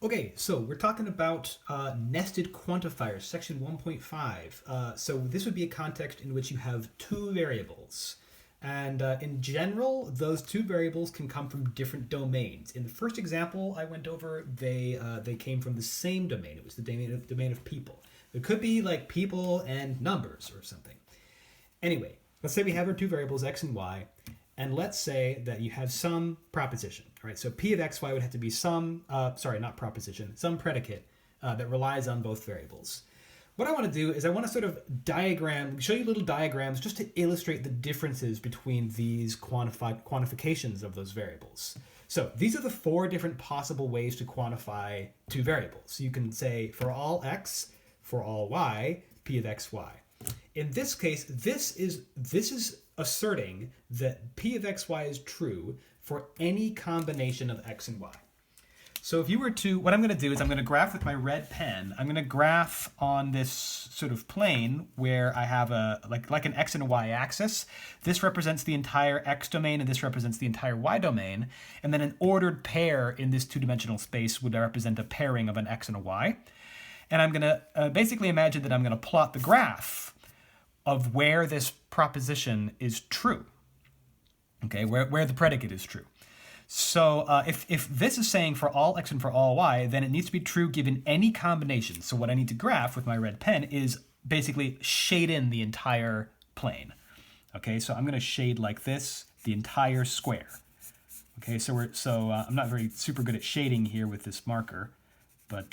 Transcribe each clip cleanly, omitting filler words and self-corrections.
Okay, so we're talking about nested quantifiers, section 1.5. So this would be a context in which you have two variables. And in general, those two variables can come from different domains. In the first example I went over, they came from the same domain. It was the domain of people. It could be like people and numbers or something. Anyway, let's say we have our two variables, x and y, and let's say that you have some proposition. All right, so p of xy would have to be some, not proposition, some predicate that relies on both variables. What I want to do is I want to sort of show you little diagrams just to illustrate the differences between these quantifications of those variables. So these are the four different possible ways to quantify two variables. You can say for all x, for all y, p of xy. In this case, this is asserting that p of xy is true for any combination of x and y. So if you were to, what I'm going to do is I'm going to graph with my red pen. I'm going to graph on this sort of plane where I have a like an x and a y axis. This represents the entire x domain and this represents the entire y domain. And then an ordered pair in this two-dimensional space would represent a pairing of an x and a y. And I'm going to basically imagine that I'm going to plot the graph of where this proposition is true. Okay, where the predicate is true. So if this is saying for all x and for all y, then it needs to be true given any combination. So what I need to graph with my red pen is basically shade in the entire plane. Okay, so I'm going to shade like this the entire square. Okay, so I'm not very super good at shading here with this marker, but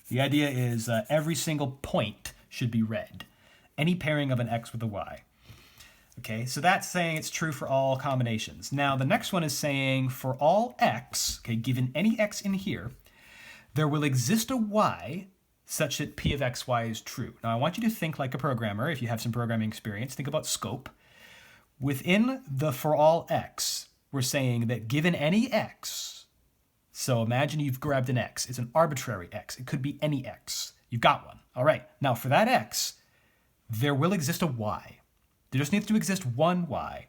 the idea is every single point should be red. Any pairing of an x with a y. Okay, so that's saying it's true for all combinations. Now, the next one is saying for all x, okay, given any x in here, there will exist a y such that p of xy is true. Now, I want you to think like a programmer. If you have some programming experience, think about scope. Within the for all x, we're saying that given any x, so imagine you've grabbed an x. It's an arbitrary x. It could be any x. You've got one. All right, now for that x, there will exist a y. There just needs to exist one y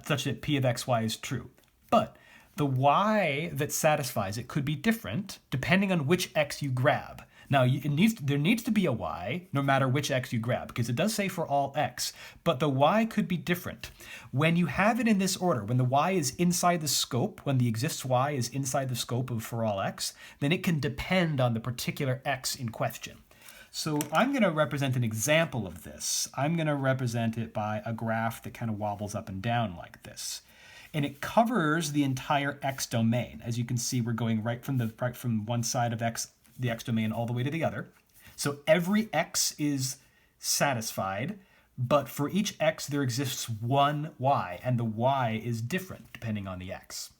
such that p of xy is true. But the y that satisfies it could be different depending on which x you grab. Now, there needs to be a y no matter which x you grab, because it does say for all x, but the y could be different. When you have it in this order, when the y is inside the scope, when the exists y is inside the scope of for all x, then it can depend on the particular x in question. So I'm going to represent an example of this. I'm going to represent it by a graph that kind of wobbles up and down like this. And it covers the entire x domain. As you can see, we're going right from one side of the x domain all the way to the other. So every x is satisfied, but for each x there exists one y, and the y is different depending on the x.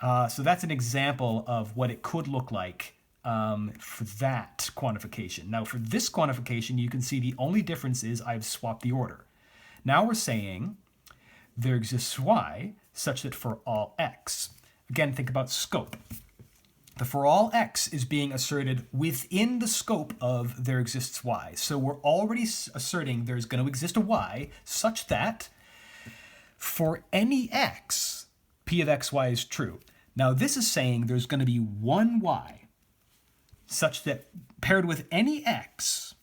So that's an example of what it could look like for that quantification. Now for this quantification, you can see the only difference is I've swapped the order. Now we're saying there exists y such that for all x. Again, think about scope. The for all x is being asserted within the scope of there exists y. So we're already asserting there's going to exist a y such that for any x, p of xy is true. Now this is saying there's going to be one y such that paired with any x,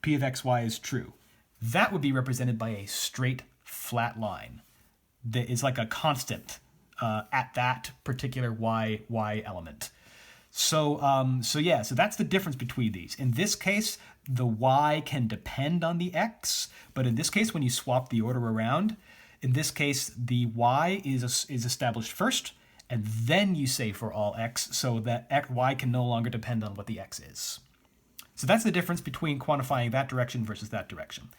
p of xy is true. That would be represented by a straight, flat line that is like a constant at that particular y element. So that's the difference between these. In this case, the y can depend on the x, but in this case, when you swap the order around, in this case, the y is established first, and then you say for all x, so that y can no longer depend on what the x is. So that's the difference between quantifying that direction versus that direction.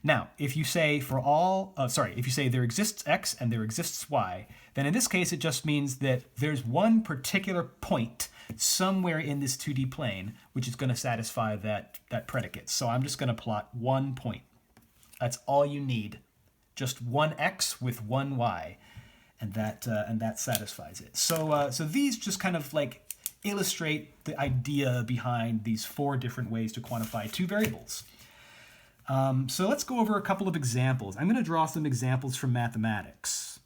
Now, if you say if you say there exists x and there exists y, then in this case it just means that there's one particular point somewhere in this 2D plane which is going to satisfy that predicate. So I'm just going to plot one point. That's all you need. Just one x with one y. And that satisfies it. So these just kind of like illustrate the idea behind these four different ways to quantify two variables. So let's go over a couple of examples. I'm going to draw some examples from mathematics.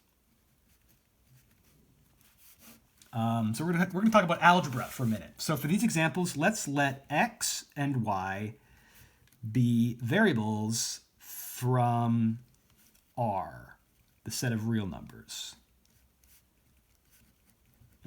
So we're gonna talk about algebra for a minute. So for these examples, let's let x and y be variables from R, the set of real numbers.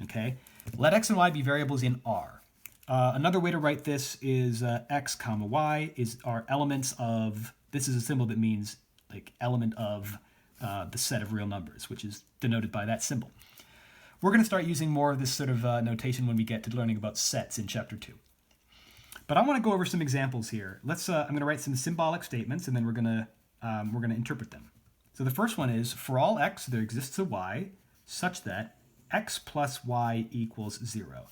Okay, let x and y be variables in R. Another way to write this is x comma y are elements of, this is a symbol that means like element of the set of real numbers, which is denoted by that symbol. We're going to start using more of this sort of notation when we get to learning about sets in chapter 2. But I want to go over some examples here. Let's. I'm going to write some symbolic statements, and then we're going to interpret them. So the first one is, for all x, there exists a y such that x plus y equals 0.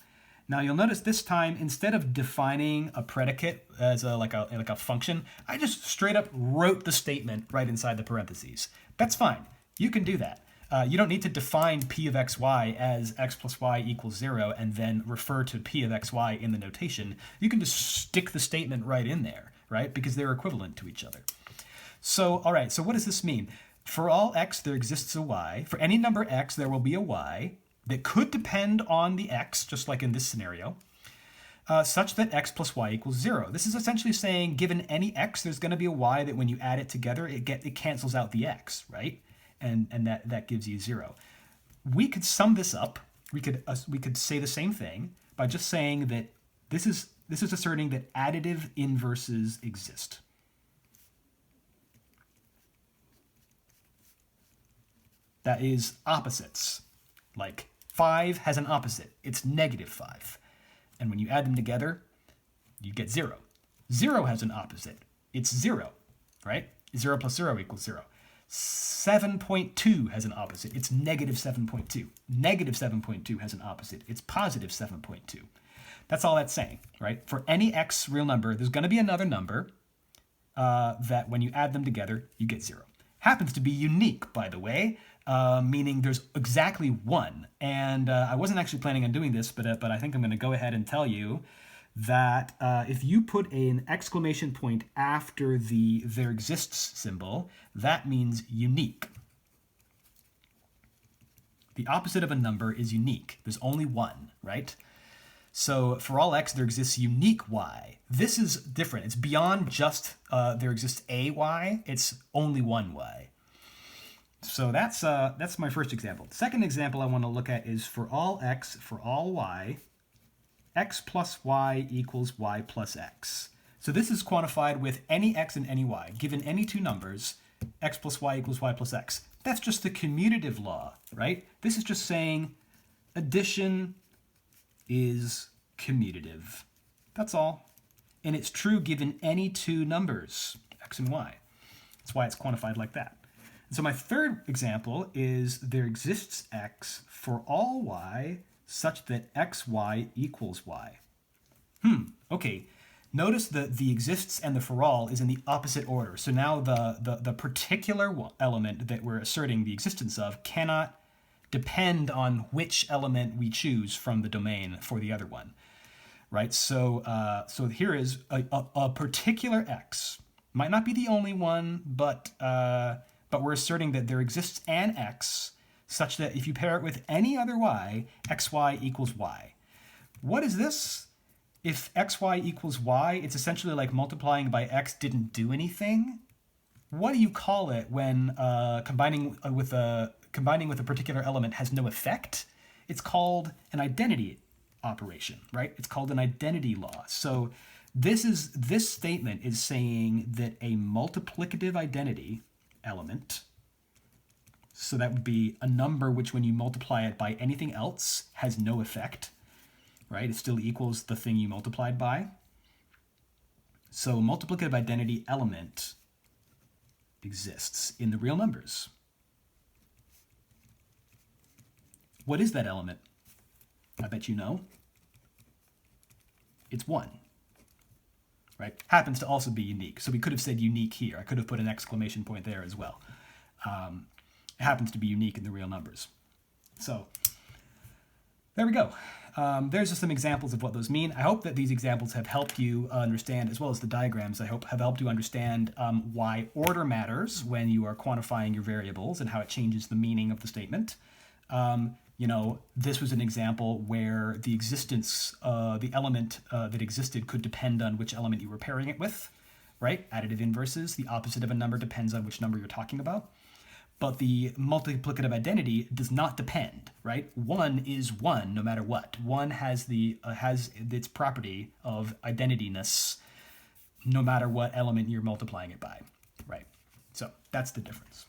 Now you'll notice this time, instead of defining a predicate as like a function, I just straight up wrote the statement right inside the parentheses. That's fine. You can do that. You don't need to define p of xy as x plus y equals 0 and then refer to p of xy in the notation. You can just stick the statement right in there, right? Because they're equivalent to each other. So, all right, so what does this mean? For all x, there exists a y. For any number x, there will be a y that could depend on the x, just like in this scenario, such that x plus y equals 0. This is essentially saying, given any x, there's going to be a y that when you add it together, it cancels out the x, right? And that gives you 0. We could sum this up. We could say the same thing by just saying that this is asserting that additive inverses exist. That is opposites. Like 5 has an opposite. It's -5. And when you add them together, you get 0. 0 has an opposite. It's 0, right? 0 plus 0 equals 0. 7.2 has an opposite. It's -7.2. -7.2 has an opposite. It's +7.2. That's all that's saying, right? For any x real number, there's going to be another number that when you add them together, you get 0. Happens to be unique, by the way, meaning there's exactly one. And I wasn't actually planning on doing this, but I think I'm going to go ahead and tell you that if you put an exclamation point after the there exists symbol, that means unique. The opposite of a number is unique. There's only one, right? So for all x, there exists unique y. This is different. It's beyond just there exists a y. It's only one y. So that's my first example. The second example I want to look at is for all x, for all y, x plus y equals y plus x. So this is quantified with any x and any y. Given any two numbers, x plus y equals y plus x. That's just the commutative law, right? This is just saying addition is commutative. That's all. And it's true given any two numbers, x and y. That's why it's quantified like that. And so my third example is there exists x for all y such that xy equals y. Okay. Notice that the exists and the for all is in the opposite order. So now the particular element that we're asserting the existence of cannot depend on which element we choose from the domain for the other one, right? So here is a particular x. Might not be the only one, but we're asserting that there exists an x such that if you pair it with any other y, xy equals y. What is this? If xy equals y, it's essentially like multiplying by x didn't do anything. What do you call it when combining with a particular element has no effect? It's called an identity operation, right? It's called an identity law. So this statement is saying that a multiplicative identity element, so that would be a number which when you multiply it by anything else has no effect, right? It still equals the thing you multiplied by. So a multiplicative identity element exists in the real numbers. What is that element? I bet you know. It's 1, right? Happens to also be unique. So we could have said unique here. I could have put an exclamation point there as well. It happens to be unique in the real numbers. So there we go. There's just some examples of what those mean. I hope that these examples have helped you understand, as well as the diagrams, I hope have helped you understand why order matters when you are quantifying your variables and how it changes the meaning of the statement. you know, this was an example where the existence, the element that existed could depend on which element you were pairing it with, right? Additive inverses, the opposite of a number depends on which number you're talking about. But the multiplicative identity does not depend, right? 1 is 1 no matter what. 1 has its property of identityness no matter what element you're multiplying it by, right? So that's the difference.